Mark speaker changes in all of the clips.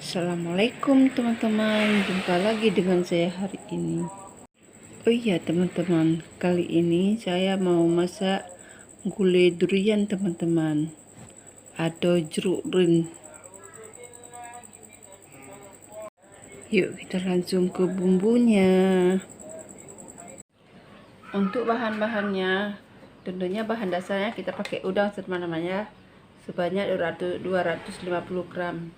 Speaker 1: Assalamualaikum teman-teman, jumpa lagi dengan saya hari ini. Oh iya teman-teman, kali ini saya mau masak gulai durian teman-teman, atau jeruk rin. Yuk kita langsung ke bumbunya. Untuk bahan-bahannya, tentunya bahan dasarnya kita pakai udang teman-teman ya, sebanyak 250 gram.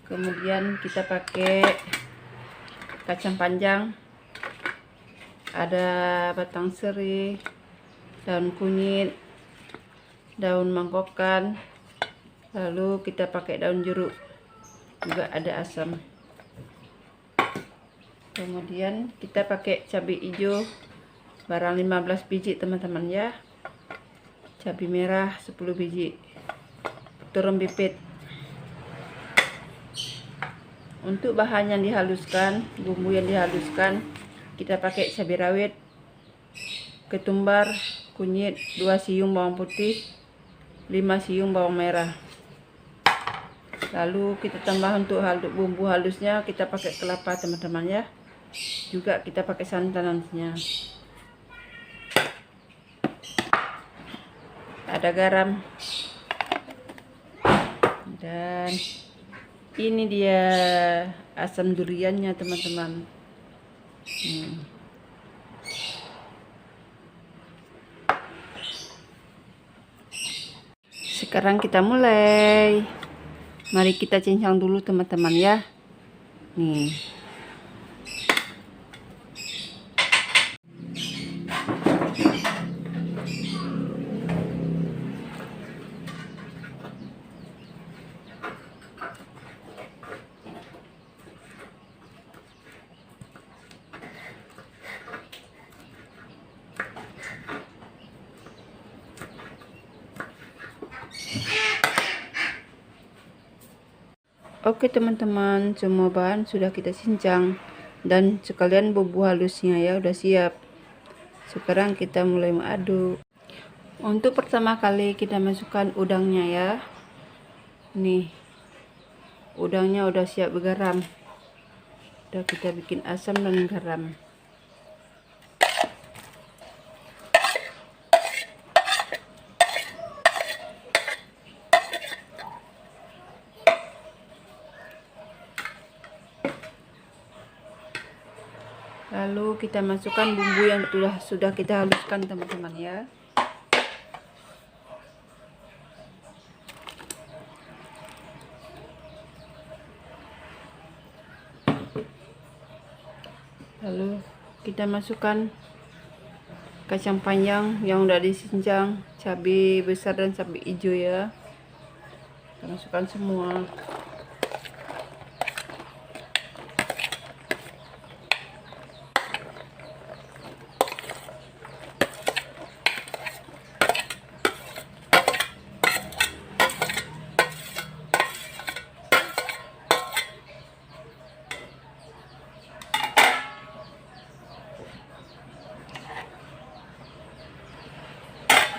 Speaker 1: Kemudian kita pakai kacang panjang, ada batang serai, daun kunyit, daun mangkokan, lalu kita pakai daun jeruk, juga ada asam. Kemudian kita pakai cabai hijau barang 15 biji teman-teman ya, cabai merah 10 biji, terung pipit. Untuk bahan yang dihaluskan, bumbu yang dihaluskan, kita pakai cabai rawit, ketumbar, kunyit, 2 siung bawang putih, 5 siung bawang merah. Lalu kita tambah untuk bumbu halusnya, kita pakai kelapa teman-teman ya, juga kita pakai santannya. Ada garam, dan ini dia asam duriannya teman-teman. Sekarang kita mulai. Mari kita cincang dulu teman-teman ya. Nih. Oke teman-teman, semua bahan sudah kita cincang dan sekalian bumbu halusnya ya udah siap. Sekarang kita mulai mengaduk. Untuk pertama kali kita masukkan udangnya ya. Nih, udangnya udah siap bergaram. Udah kita bikin asam dan garam. Lalu kita masukkan bumbu yang sudah kita haluskan teman-teman ya. Lalu kita masukkan kacang panjang yang udah disincang, cabai besar dan cabai hijau ya. Kita masukkan semua.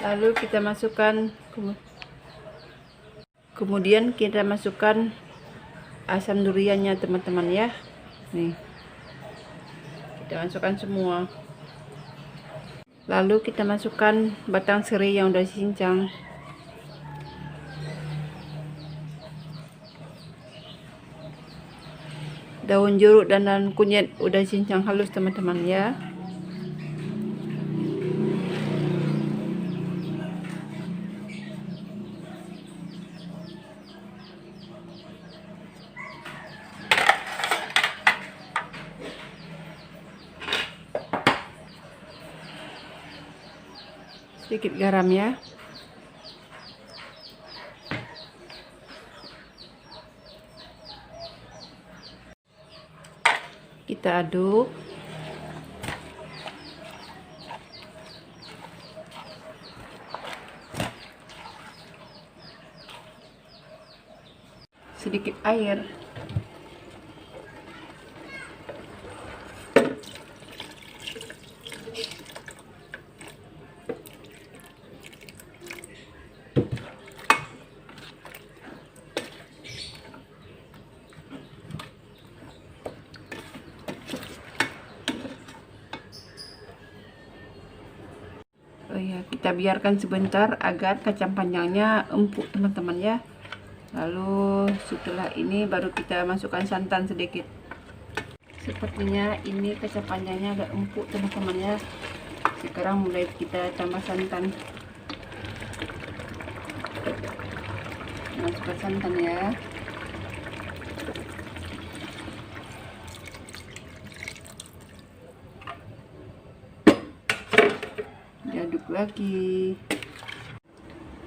Speaker 1: Lalu kita masukkan, kemudian kita masukkan asam duriannya teman-teman ya. Nih, kita masukkan semua. Lalu kita masukkan batang serai yang udah dicincang. Daun jeruk dan daun kunyit udah dicincang halus teman-teman ya. Sedikit garam ya. Kita aduk. Sedikit air. kita biarkan sebentar agar kacang panjangnya empuk teman-teman ya. Lalu setelah ini baru kita masukkan santan sedikit. Sepertinya ini kacang panjangnya udah empuk teman-teman ya. Sekarang mulai kita tambah santan. Masukkan santan ya. Diaduk lagi.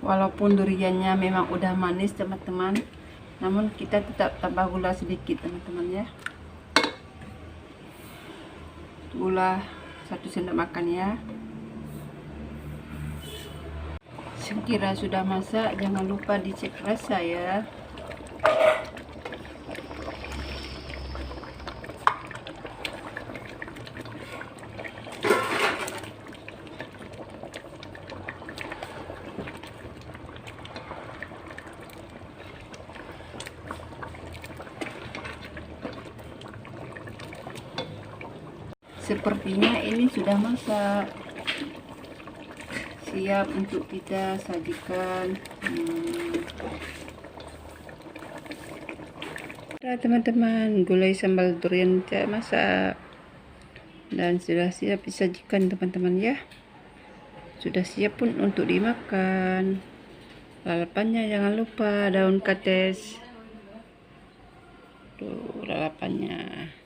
Speaker 1: Walaupun duriannya memang udah manis teman-teman, namun kita tetap tambah gula sedikit teman-teman ya. Gula 1 sendok makan ya. Sekira sudah masak, jangan lupa dicek rasa ya. Sepertinya ini sudah masak, siap untuk kita sajikan. Nah teman-teman, gulai sambal durian saya masak dan sudah siap disajikan teman-teman ya. Sudah siap pun untuk dimakan. Lalapannya jangan lupa daun kates. Tuh lalapannya.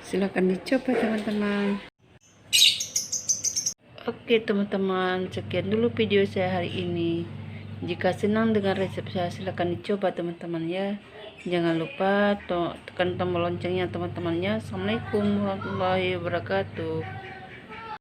Speaker 1: Silakan dicoba teman-teman. Oke teman-teman, sekian dulu video saya hari ini. Jika senang dengan resep saya, silakan dicoba teman-teman ya. Jangan lupa tekan tombol loncengnya teman-temannya. Assalamualaikum warahmatullahi wabarakatuh.